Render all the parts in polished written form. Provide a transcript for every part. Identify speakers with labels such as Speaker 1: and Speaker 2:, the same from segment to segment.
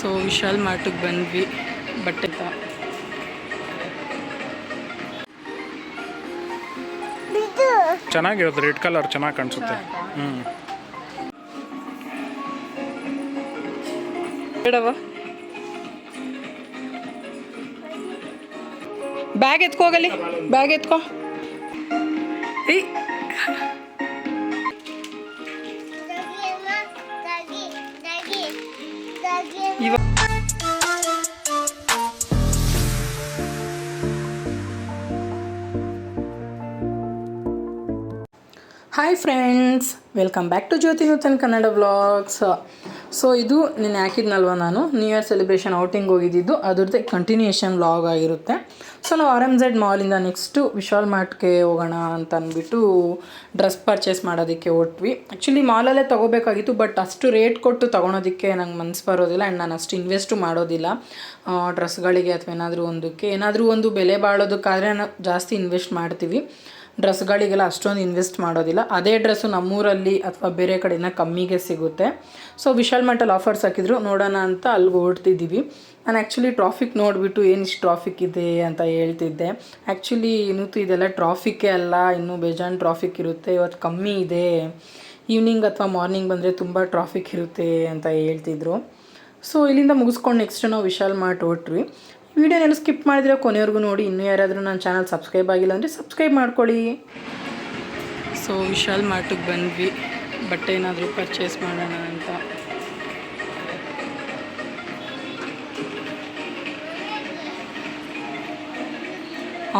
Speaker 1: So Vishal ಮಾರ್ಟಿಗೆ ಬಂದ್ವಿ ಬಟ್ಟೆ
Speaker 2: ಚೆನ್ನಾಗಿರುತ್ತೆ, ರೆಡ್ ಕಲರ್ ಚೆನ್ನಾಗಿ ಕಾಣಿಸುತ್ತೆ.
Speaker 1: ಬೇಡವ ಬ್ಯಾಗ್ ಎತ್ಕೋಗಲಿ, ಬ್ಯಾಗ್ ಎತ್ಕೋ. Hi friends, welcome back to Jyothi Nutan Kannada vlogs. So ಇದು ನಾನು ಹಾಕಿದ್ನಲ್ವ, ನಾನು ನ್ಯೂ ಇಯರ್ ಸೆಲೆಬ್ರೇಷನ್ ಔಟಿಂಗ್ ಹೋಗಿದ್ದು ಅದ್ರದ್ದೇ ಕಂಟಿನ್ಯೂಯೇಷನ್ ವ್ಲಾಗ್ ಆಗಿರುತ್ತೆ. ಸೊ ನಾವು RMZ ಮಾಲಿಂದ ನೆಕ್ಸ್ಟು ವಿಶಾಲ್ ಮಾರ್ಟ್ಗೆ ಹೋಗೋಣ ಅಂತ ಅಂದ್ಬಿಟ್ಟು ಡ್ರೆಸ್ ಪರ್ಚೇಸ್ ಮಾಡೋದಕ್ಕೆ ಹೊರಟ್ವಿ. ಆ್ಯಕ್ಚುಲಿ ಮಾಲಲ್ಲೇ ತೊಗೋಬೇಕಾಗಿತ್ತು, ಬಟ್ ಅಷ್ಟು ರೇಟ್ ಕೊಟ್ಟು ತೊಗೊಳೋದಕ್ಕೆ ನಂಗೆ ಮನಸ್ಸು ಬರೋದಿಲ್ಲ ಆ್ಯಂಡ್ ನಾನು ಅಷ್ಟು ಇನ್ವೆಸ್ಟು ಮಾಡೋದಿಲ್ಲ ಡ್ರೆಸ್ಗಳಿಗೆ ಅಥವಾ ಏನಾದರೂ ಒಂದು ಬೆಲೆ ಬಾಳೋದಕ್ಕಾದರೆ ನಾವು ಜಾಸ್ತಿ ಇನ್ವೆಸ್ಟ್ ಮಾಡ್ತೀವಿ. ಡ್ರೆಸ್ಗಳಿಗೆಲ್ಲ ಅಷ್ಟೊಂದು ಇನ್ವೆಸ್ಟ್ ಮಾಡೋದಿಲ್ಲ. ಅದೇ ಡ್ರೆಸ್ಸು ನಮ್ಮೂರಲ್ಲಿ ಅಥವಾ ಬೇರೆ ಕಡೆಯಿಂದ ಕಮ್ಮಿಗೆ ಸಿಗುತ್ತೆ. ಸೊ ವಿಶಾಲ್ ಮಾರ್ಟಲ್ಲಿ ಆಫರ್ಸ್ ಹಾಕಿದ್ರು, ನೋಡೋಣ ಅಂತ ಅಲ್ಲಿಗೆ ಹೊರಡ್ತಿದ್ದೀವಿ. ನಾನು ಆ್ಯಕ್ಚುಲಿ ಟ್ರಾಫಿಕ್ ನೋಡಿಬಿಟ್ಟು ಏನಿಷ್ಟು ಟ್ರಾಫಿಕ್ ಇದೆ ಅಂತ ಹೇಳ್ತಿದ್ದೆ. ಆ್ಯಕ್ಚುಲಿ ಇನ್ನೂ ಇದೆಲ್ಲ ಟ್ರಾಫಿಕ್ಕೇ ಅಲ್ಲ, ಇನ್ನೂ ಬೇಜಾನ್ ಟ್ರಾಫಿಕ್ ಇರುತ್ತೆ. ಇವತ್ತು ಕಮ್ಮಿ ಇದೆ, ಈವ್ನಿಂಗ್ ಅಥವಾ ಮಾರ್ನಿಂಗ್ ಬಂದರೆ ತುಂಬ ಟ್ರಾಫಿಕ್ ಇರುತ್ತೆ ಅಂತ ಹೇಳ್ತಿದ್ರು. ಸೊ ಇಲ್ಲಿಂದ ಮುಗಿಸ್ಕೊಂಡು ನೆಕ್ಸ್ಟ್ ನಾವು ವಿಶಾಲ್ ಮಾರ್ಟ್ ಹೊರಟ್ವಿ. ವಿಡಿಯೋನೆಲ್ಲ ಸ್ಕಿಪ್ ಮಾಡಿದ್ರೆ ಕೊನೆವರೆಗೂ ನೋಡಿ. ಇನ್ನೂ ಯಾರಾದರೂ ನನ್ನ ಚಾನಲ್ ಸಬ್ಸ್ಕ್ರೈಬ್ ಆಗಿಲ್ಲ ಅಂದರೆ ಸಬ್ಸ್ಕ್ರೈಬ್ ಮಾಡ್ಕೊಳ್ಳಿ. ಸೊ ವಿಶಾಲ್ ಮಾರ್ಟಿಗೆ ಬಂದ್ವಿ ಬಟ್ಟೆ ಏನಾದರೂ ಪರ್ಚೇಸ್ ಮಾಡೋಣ ಅಂತ.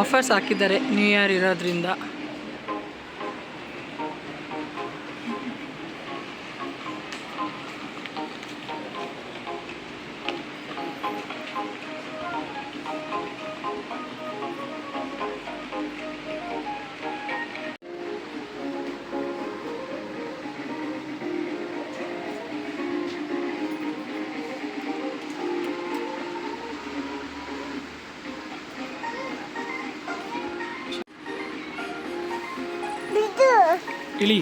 Speaker 1: ಆಫರ್ಸ್ ಹಾಕಿದ್ದಾರೆ ನ್ಯೂ ಇಯರ್ ಇರೋದ್ರಿಂದ.
Speaker 2: ಇಳಿ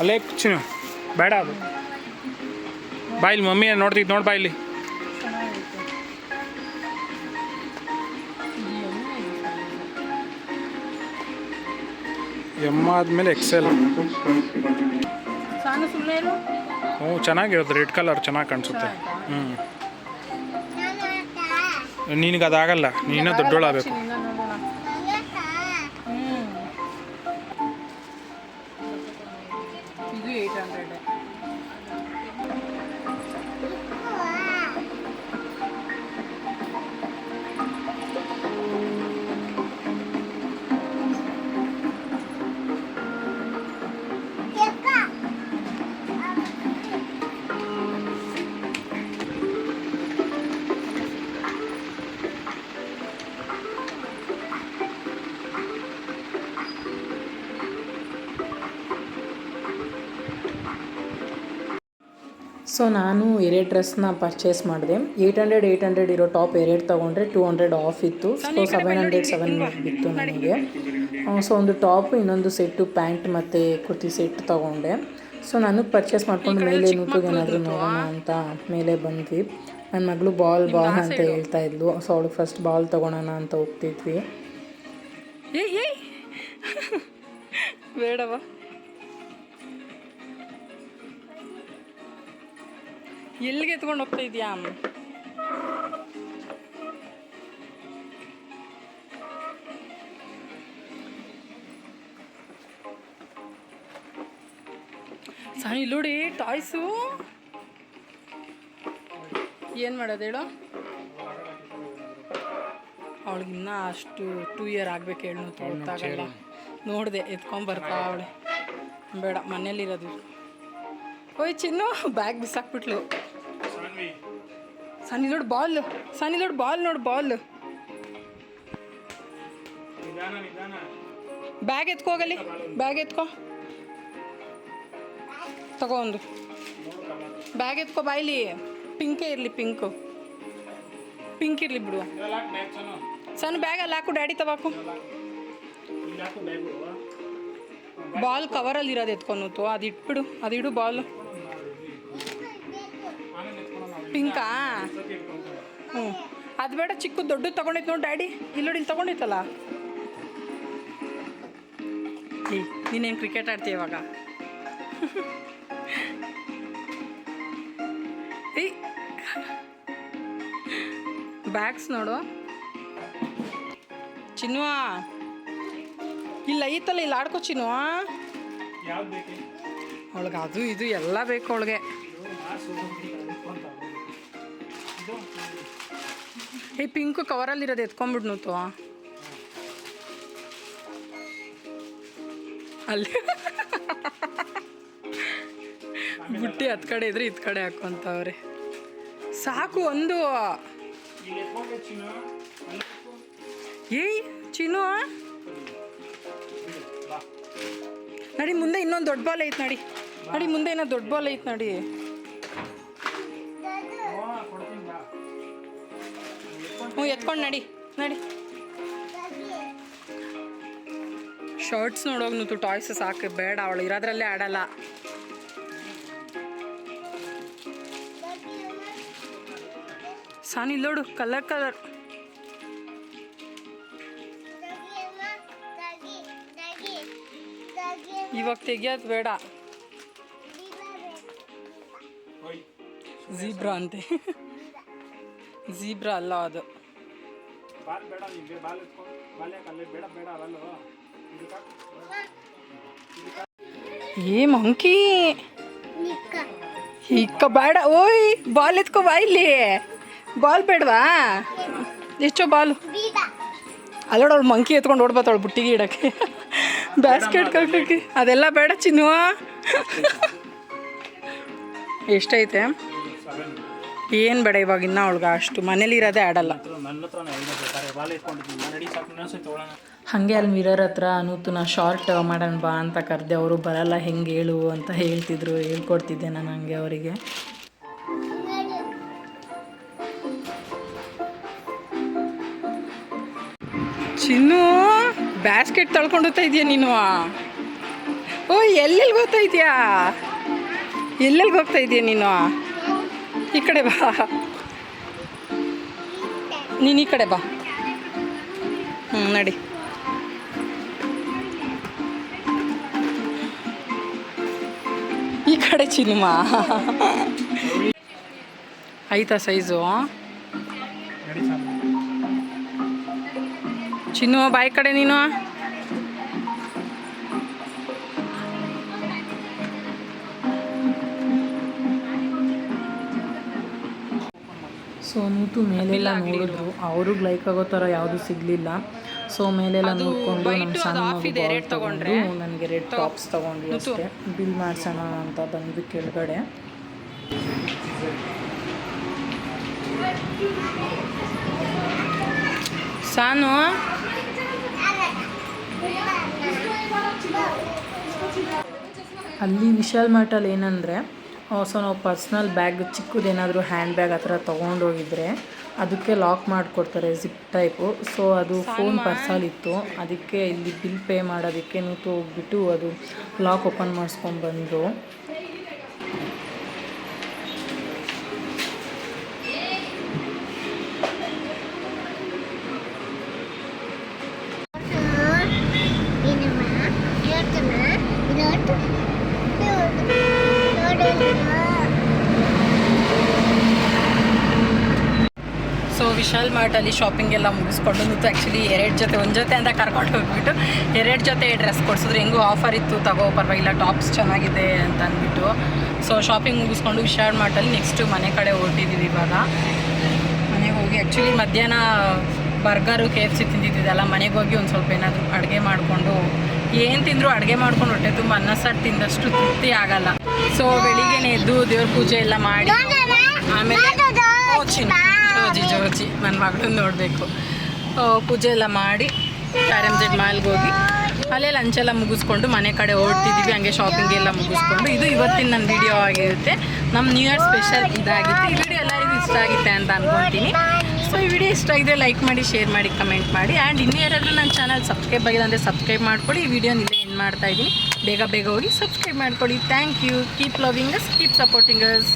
Speaker 2: ಅಲ್ಲೇ ಕುಚ್ಚಿನ ಬೇಡ, ಅದು ಬಾಯಿಲಿ ಮಮ್ಮಿ ನೋಡ್ತಿದ್ದು ನೋಡಿ ಬಾಯಿಲಿ. ಎಮ್ಮ ಆದಮೇಲೆ XL. ಹ್ಞೂ ಚೆನ್ನಾಗಿರುತ್ತೆ, ರೆಡ್ ಕಲರ್ ಚೆನ್ನಾಗಿ ಕಾಣಿಸುತ್ತೆ. ನಿನಗೆ ಅದಾಗಲ್ಲ, ನೀನು ದೊಡ್ಡೋಳಾಗಬೇಕು.
Speaker 1: ಇದು 800. ಸೊ ನಾನು 2 ಡ್ರೆಸ್ನ ಪರ್ಚೇಸ್ ಮಾಡಿದೆ. 800 ಇರೋ ಟಾಪ್ 2 ತೊಗೊಂಡ್ರೆ 200 ಆಫ್ ಇತ್ತು. ಸೊ 700 ಬಿತ್ತು ನನಗೆ. ಸೊ ಒಂದು ಟಾಪ್, ಇನ್ನೊಂದು ಸೆಟ್ಟು ಪ್ಯಾಂಟ್ ಮತ್ತು ಕುರ್ತಿ ಸೆಟ್ ತೊಗೊಂಡೆ. ಸೊ ನಾನು ಪರ್ಚೇಸ್ ಮಾಡ್ಕೊಂಡು ಮೇಲೆ ನೂತಿಗೆ ಏನಾದರೂ ನೋಡೋಣ ಅಂತ ಮೇಲೆ ಬಂದ್ವಿ. ನನ್ನ ಮಗಳು ಬಾಲ್ ಅಂತ ಹೇಳ್ತಾ ಇದ್ಲು. ಸೊ ಅವಳಿಗೆ ಫಸ್ಟ್ ಬಾಲ್ ತೊಗೊಳೋಣ ಅಂತ ಹೋಗ್ತಿದ್ವಿ. ಬೇಡವಾ, ಎಲ್ಲಿಗೆ ಎತ್ಕೊಂಡು ಹೋಗ್ತಾ ಇದೆಯಾ? ಸಣ್ಣ ಇಲ್ಲೋಡಿ ಟಾಯ್ಸು. ಏನು ಮಾಡೋದು ಹೇಳು? ಅವಳಿಗಿನ್ನ ಅಷ್ಟು 2 ಇಯರ್ ಆಗ್ಬೇಕು ಹೇಳು. ತೊಗೊಳ್ತಾಗಲ್ಲ. ನೋಡಿದೆ ಎತ್ಕೊಂಬರ್ತಾ ಅವಳೆ. ಬೇಡ, ಮನೇಲಿರೋದು. ಓಯ್ ಚಿನ್ನು, ಬ್ಯಾಗ್ ಬಿಸಾಕ್ಬಿಟ್ಲು. ಸನಿ ನೋಡು ಬಾಲ್, ನೋಡು ಬಾಲ್. ಬ್ಯಾಗ್ ಎತ್ಕೋಗಲಿ, ಬ್ಯಾಗ್ ಎತ್ಕೋ. ತಗೋ ಒಂದು ಬ್ಯಾಗ್ ಎತ್ಕೋ. ಬಾಯ್ಲಿ ಪಿಂಕೇ ಇರಲಿ, ಪಿಂಕ್ ಇರಲಿ ಬಿಡುವ. ಸಣ್ಣ ಬ್ಯಾಗ್ ಅಲ್ಲಿ ಹಾಕು, ಡ್ಯಾಡಿ ತವಾಕು. ಬಾಲ್ ಕವರಲ್ಲಿ ಇರೋದು ಎತ್ಕೊಂಡು ಅದು ಇಟ್ಬಿಡು, ಅದು ಇಡು ಬಾಲ್. ಪಿಂಕಾ? ಹ್ಞೂ ಅದು ಬೇಡ, ಚಿಕ್ಕ ದೊಡ್ಡದು ತೊಗೊಂಡೈತೆ ನೋಡಿ ಡ್ಯಾಡಿ. ಇಲ್ಲಿ ತೊಗೊಂಡೈತಲ್ಲ. ಏಯ್ ನೀನೇನು ಕ್ರಿಕೆಟ್ ಆಡ್ತೀಯ ಇವಾಗ? ಏಯ್ ಬ್ಯಾಗ್ಸ್ ನೋಡು ಚಿನ್ನುವ. ಇಲ್ಲ ಐತಲ್ಲ, ಇಲ್ಲಿ ಆಡ್ಕೋ ಚಿನ್ನುವ. ಅವಳಿಗೆ ಅದು ಇದು ಎಲ್ಲ ಬೇಕು ಅವಳಿಗೆ. ಏಯ್ ಪಿಂಕು ಕವರಲ್ಲಿರೋದು ಎತ್ಕೊಂಡ್ಬಿಡ್ನೂತು ಅಲ್ಲಿ. ಬುಟ್ಟಿ ಹತ್ತು ಕಡೆ ಇದ್ರೆ ಇತ್ತು ಕಡೆ ಹಾಕೊಂತವ್ರೆ. ಸಾಕು ಒಂದು. ಏಯ್ ಚಿನ್ನು ನಡಿ, ಮುಂದೆ ಇನ್ನೊಂದು ದೊಡ್ಡ ಬಾಲ್ ಐತೆ ನಡಿ. ನಡಿ ಮುಂದೆ ಇನ್ನೊಂದು ದೊಡ್ಡ ಬಾಲ್ ಐತೆ ನಡಿ. ಹ್ಞೂ ಎತ್ಕೊಂಡು ನಡಿ ನಡಿ. ಶರ್ಟ್ಸ್ ನೋಡೋಗ್ನೂ ಟಾಯ್ಸ್ ಸಾಕು, ಬೇಡ ಅವಳು ಇರೋದ್ರಲ್ಲೇ ಆಡಲ್ಲ. ಸಾನಿ ಇಲ್ಲೋಡು ಕಲರ್ ಕಲರ್. ಇವಾಗ ತೆಗಿಯೋದು ಬೇಡ, ಝೀಬ್ರಾ ಅಂತೆ. ಝೀಬ್ರಾ ಅಲ್ಲ ಅದು. ಏ ಮಂಕಿ ಇಕ್ಕ ಬೇಡ. ಓಯ್ ಬಾಲ್ ಎತ್ಕೋ ಬಾ ಇಲ್ಲಿ. ಬಾಲ್ ಬೇಡವಾ? ಎಷ್ಟೋ ಬಾಲು ಅಲ್ಲೋಡ. ಅವಳು ಮಂಕಿ ಎತ್ಕೊಂಡು ಓಡ್ಬತ್ತಾವಳು ಬುಟ್ಟಿಗೆ ಇಡಕ್ಕೆ, ಬ್ಯಾಸ್ಕೆಟ್ ಕಟ್ಟಕ್ಕೆ. ಅದೆಲ್ಲ ಬೇಡ ಚಿನ್ನುವ. ಎಷ್ಟೈತೆ? ಏನು ಬೇಡ ಇವಾಗ ಇನ್ನ ಅವಳಿಗೆ ಅಷ್ಟು ಮನೇಲಿ ಇರೋದೇ ಆಡಲ್ಲ. ಹಾಗೆ ಅಲ್ಲಿ ಮಿರರ್ ಹತ್ರ ಅನೂತನ ಶಾರ್ಟ್ ಮಾಡೋಣ ಬಾ ಅಂತ ಕರೆದೆ. ಅವರು ಬರಲ್ಲ, ಹೆಂಗೆ ಹೇಳು ಅಂತ ಹೇಳ್ತಿದ್ರು, ಹೇಳ್ಕೊಡ್ತಿದ್ದೆ ನಾನು ಹಂಗೆ ಅವರಿಗೆ. ಚಿನ್ನು ಬ್ಯಾಸ್ಕೆಟ್ ತಳ್ಕೊಂಡು ಹೋಗ್ತಾ ಇದೆಯಾ ನೀನು? ಓ ಎಲ್ಲೆಲ್ಲಿ ಹೋಗ್ತಾ ಇದೆಯಾ? ಎಲ್ಲೆಲ್ಲಿಗೆ ಹೋಗ್ತಾ ಇದೆಯಾ ನೀನು? ಈ ಕಡೆ ಬಾ, ನೀನು ಈ ಕಡೆ ಬಾ. ನಡಿ. ಈ ಕಡೆ ಚಿನ್ನುಮ. ಆಯ್ತಾ ಸೈಜು? ಚಿನ್ನು ಬಾಯಿ ಕಡೆ ನೀನು. ಸೊ ನೂತು ಮೇಲೆಲ್ಲ ನೋಡಿದ್ರು, ಅವ್ರಿಗೆ ಲೈಕ್ ಆಗೋ ಥರ ಯಾವುದು ಸಿಗಲಿಲ್ಲ. ಸೊ ಮೇಲೆಲ್ಲ ನೋಡಿಕೊಂಡು ನಮ್ಮ ಸಣ್ಣ ತಗೊಂಡು ನನಗೆ ರೆಡ್ ಟಾಪ್ಸ್ ತೊಗೊಂಡ್ವಿ ಅಷ್ಟೇ. ಬಿಲ್ ಮಾಡಿಸೋಣ ಅಂತ ಬಂದು ಕೆಳಗಡೆ. ಸಾನು ಅಲ್ಲಿ ವಿಶಾಲ್ ಮಾರ್ಟಲ್ಲಿ ಏನಂದರೆ, ಸೊ ನಾವು ಪರ್ಸ್ನಲ್ ಬ್ಯಾಗ್ ಚಿಕ್ಕದೇನಾದರೂ ಹ್ಯಾಂಡ್ ಬ್ಯಾಗ್ ಆ ಥರ ತೊಗೊಂಡೋಗಿದ್ರೆ ಅದಕ್ಕೆ ಲಾಕ್ ಮಾಡಿಕೊಡ್ತಾರೆ, ಜಿಪ್ ಟೈಪು. ಸೊ ಅದು ಫೋನ್ ಪರ್ಸಲ್ಲಿತ್ತು, ಅದಕ್ಕೆ ಇಲ್ಲಿ ಬಿಲ್ ಪೇ ಮಾಡೋದಕ್ಕೆ ನೂತು ಹೋಗ್ಬಿಟ್ಟು ಅದು ಲಾಕ್ ಓಪನ್ ಮಾಡಿಸ್ಕೊಂಡ್ಬಂದು. ಸೊ ವಿಶಾಲ್ ಮಾರ್ಟಲ್ಲಿ ಶಾಪಿಂಗ್ ಎಲ್ಲ ಮುಗಿಸ್ಕೊಂಡು ಮತ್ತು ಆ್ಯಕ್ಚುಲಿ ಒಂದು ಜೊತೆ ಅಂತ ಕರ್ಕೊಂಡು ಹೋಗ್ಬಿಟ್ಟು 2 ಜೊತೆ ಡ್ರೆಸ್ ಕೊಡಿಸಿದ್ರು. ಹೆಂಗೂ ಆಫರ್ ಇತ್ತು, ತಗೋ ಪರವಾಗಿಲ್ಲ, ಟಾಪ್ಸ್ ಚೆನ್ನಾಗಿದೆ ಅಂತ ಅಂದ್ಬಿಟ್ಟು. ಸೊ ಶಾಪಿಂಗ್ ಮುಗಿಸ್ಕೊಂಡು ವಿಶಾಲ್ ಮಾರ್ಟಲ್ಲಿ ನೆಕ್ಸ್ಟು ಮನೆ ಕಡೆ ಹೊರಟಿದ್ದೀವಿ. ಇವಾಗ ಮನೆಗೆ ಹೋಗಿ ಆ್ಯಕ್ಚುಲಿ ಮಧ್ಯಾಹ್ನ ಬರ್ಗರು KFC ತಿಂದಿದ್ದಲ್ಲ, ಮನೆಗೆ ಹೋಗಿ ಒಂದು ಸ್ವಲ್ಪ ಏನಾದರೂ ಅಡುಗೆ ಮಾಡಿಕೊಂಡು, ಏನು ತಿಂದರೂ ಅಡುಗೆ ಮಾಡ್ಕೊಂಡು ಹೊಟ್ಟೆ ತುಂಬ ಅನ್ನ ಸಾರು ತಿಂದಷ್ಟು ತೃಪ್ತಿ ಆಗಲ್ಲ. ಸೊ ಬೆಳಿಗ್ಗೆನೇ ಎದ್ದು ದೇವ್ರ ಪೂಜೆ ಎಲ್ಲ ಮಾಡಿ ಆಮೇಲೆ ಜೋಜಿ ನನ್ನ ಮಗಳನ್ನ ನೋಡಬೇಕು, ಪೂಜೆ ಎಲ್ಲ ಮಾಡಿ RMZ ಮಾಲ್ಗೆ ಹೋಗಿ ಅಲ್ಲೇ ಲಂಚೆಲ್ಲ ಮುಗಿಸ್ಕೊಂಡು ಮನೆ ಕಡೆ ಹೊರಡ್ತಿದ್ದೀವಿ. ಹಂಗೆ ಶಾಪಿಂಗ್ ಎಲ್ಲ ಮುಗಿಸ್ಕೊಂಡು. ಇದು ಇವತ್ತಿನ ನನ್ನ ವಿಡಿಯೋ ಆಗಿರುತ್ತೆ. ನಮ್ಮ ನ್ಯೂ ಇಯರ್ ಸ್ಪೆಷಲ್ ಇದಾಗಿತ್ತು. ಈ ವಿಡಿಯೋ ಎಲ್ಲರಿಗೂ ಇಷ್ಟ ಆಗುತ್ತೆ ಅಂತ ಅಂದ್ಕೊಳ್ತೀನಿ. ಸೊ ಈ ವಿಡಿಯೋ ಇಷ್ಟ ಆಗಿದೆ ಲೈಕ್ ಮಾಡಿ, ಶೇರ್ ಮಾಡಿ, ಕಮೆಂಟ್ ಮಾಡಿ. ಆ್ಯಂಡ್ ಇನ್ನೂ ಯಾರಾದರೂ ನನ್ನ ಚಾನಲ್ ಸಬ್ಸ್ಕ್ರೈಬ್ ಆಗಿಲ್ಲ ಅಂದರೆ ಸಬ್ಸ್ಕ್ರೈಬ್ ಮಾಡ್ಕೊಳ್ಳಿ. ಈ ವಿಡಿಯೋ ನಿಲ್ಲೇ ಏನು ಮಾಡ್ತಾ ಇದ್ದೀನಿ, ಬೇಗ ಹೋಗಿ ಸಬ್ಸ್ಕ್ರೈಬ್ ಮಾಡ್ಕೊಳ್ಳಿ. Thank you. Keep loving us, keep supporting us.